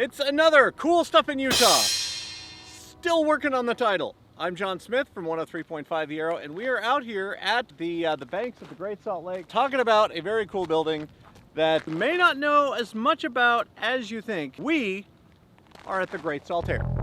It's another Cool Stuff in Utah. Still working on the title. I'm John Smith from 103.5 The Arrow, and we are out here at the banks of the Great Salt Lake talking about a very cool building that you may not know as much about as you think. We are at the Great Saltair.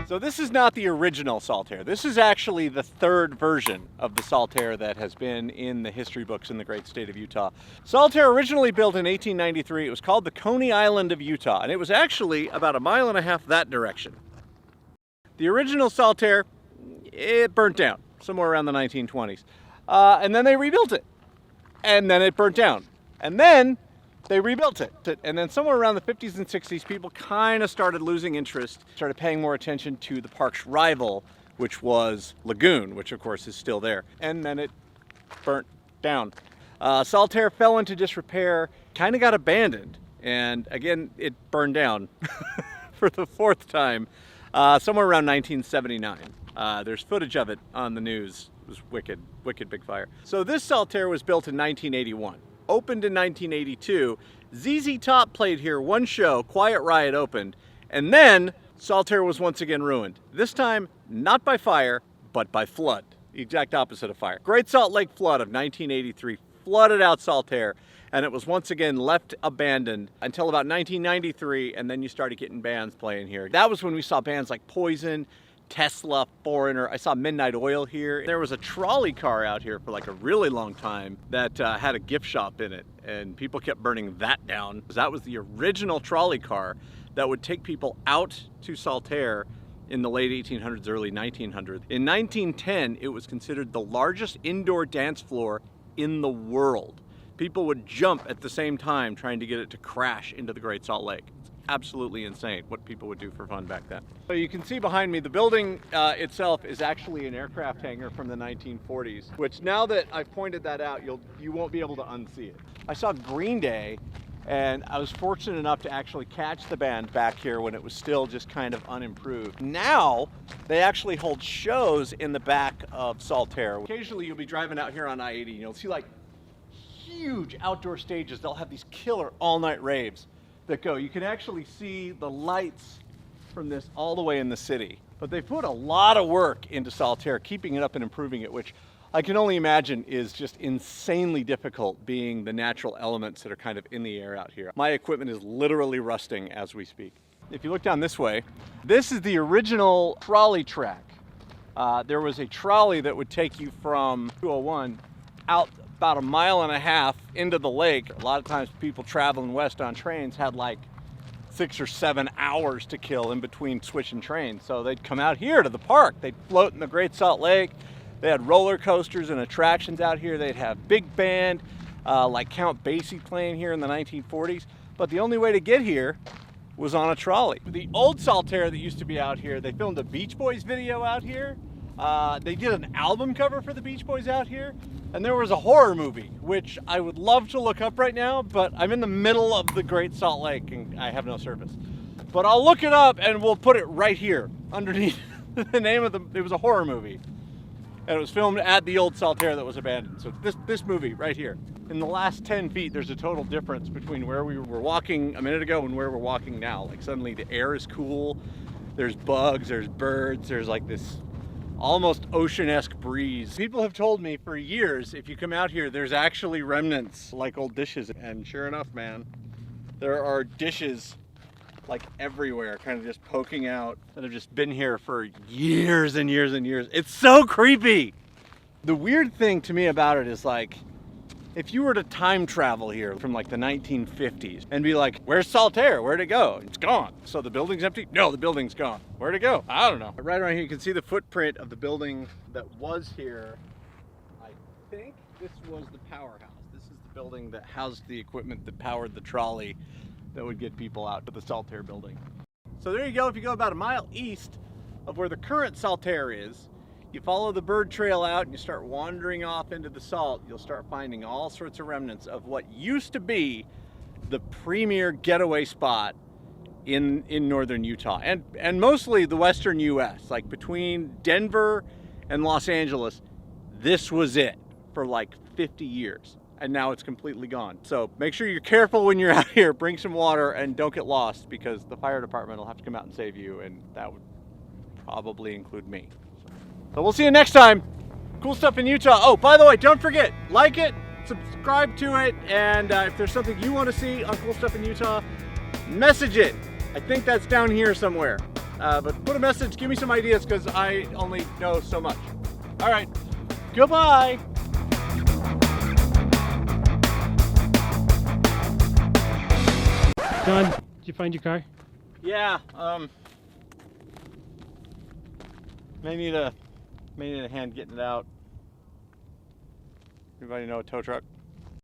So this is not the original Saltair. This is actually the third version of the Saltair that has been in the history books in the great state of Utah. Saltair originally built in 1893. It was called the Coney Island of Utah, and it was actually about 1.5 miles that direction. The original Saltair, it burnt down somewhere around the 1920s. And then they rebuilt it. And then it burnt down. And then they rebuilt it. And then somewhere around the 50s and 60s, people kind of started losing interest, started paying more attention to the park's rival, which was Lagoon, which of course is still there. And then it burnt down. Saltair fell into disrepair, kind of got abandoned. And again, it burned down for the fourth time, somewhere around 1979. There's footage of it on the news. It was wicked big fire. So this Saltair was built in 1981. Opened in 1982. ZZ Top played here one show, Quiet Riot opened, and then Saltair was once again ruined. This time, not by fire, but by flood. The exact opposite of fire. Great Salt Lake flood of 1983 flooded out Saltair, and it was once again left abandoned until about 1993, and then you started getting bands playing here. That was when we saw bands like Poison, Tesla, Foreigner. I saw Midnight Oil here. There was a trolley car out here for like a really long time that had a gift shop in it, and people kept burning that down. That was the original trolley car that would take people out to Saltair in the late 1800s, early 1900s. In 1910, it was considered the largest indoor dance floor in the world. People would jump at the same time trying to get it to crash into the Great Salt Lake. Absolutely insane what people would do for fun back then. So you can see behind me, the building itself is actually an aircraft hangar from the 1940s, which now that I've pointed that out, you won't be able to unsee it. I saw Green Day, and I was fortunate enough to actually catch the band back here when it was still just kind of unimproved. Now, they actually hold shows in the back of Saltair. Occasionally you'll be driving out here on I-80 and you'll see like huge outdoor stages. They'll have these killer all-night raves that go. You can actually see the lights from this all the way in the city. But they put a lot of work into Saltair, keeping it up and improving it, which I can only imagine is just insanely difficult, being the natural elements that are kind of in the air out here. My equipment is literally rusting as we speak. If you look down this way, this is the original trolley track. There was a trolley that would take you from 201 out about 1.5 miles into the lake. A lot of times people traveling west on trains had like 6 or 7 hours to kill in between switching trains. So they'd come out here to the park. They'd float in the Great Salt Lake. They had roller coasters and attractions out here. They'd have big band like Count Basie playing here in the 1940s. But the only way to get here was on a trolley. The old Saltair that used to be out here, they filmed a Beach Boys video out here. They did an album cover for the Beach Boys out here, and there was a horror movie, which I would love to look up right now, but I'm in the middle of the Great Salt Lake and I have no service. But I'll look it up and we'll put it right here underneath the name of it was a horror movie. And it was filmed at the old Saltair that was abandoned. So this movie right here. In the last 10 feet, there's a total difference between where we were walking a minute ago and where we're walking now. Like suddenly the air is cool, there's bugs, there's birds, there's like this almost ocean-esque breeze. People have told me for years, if you come out here, there's actually remnants like old dishes. And sure enough, man, there are dishes like everywhere, kind of just poking out, that have just been here for years and years and years. It's so creepy. The weird thing to me about it is like, if you were to time travel here from like the 1950s and be like, where's Saltair? Where'd it go? It's gone. So the building's empty? No, the building's gone. Where'd it go? I don't know. Right around here, you can see the footprint of the building that was here. I think this was the powerhouse. This is the building that housed the equipment that powered the trolley that would get people out to the Saltair building. So there you go. If you go about 1 mile east of where the current Saltair is, you follow the bird trail out and you start wandering off into the salt, you'll start finding all sorts of remnants of what used to be the premier getaway spot in northern Utah and mostly the western US. Like between Denver and Los Angeles, this was it for like 50 years. and now it's completely gone. So make sure you're careful when you're out here. Bring some water and don't get lost, because the fire department will have to come out and save you, and that would probably include me. So we'll see you next time. Cool stuff in Utah. Oh, by the way, don't forget, like it, subscribe to it, and if there's something you want to see on Cool Stuff in Utah, message it. I think that's down here somewhere. But put a message, give me some ideas, because I only know so much. All right, goodbye. John, did you find your car? Yeah, may need a hand getting it out. Anybody know a tow truck?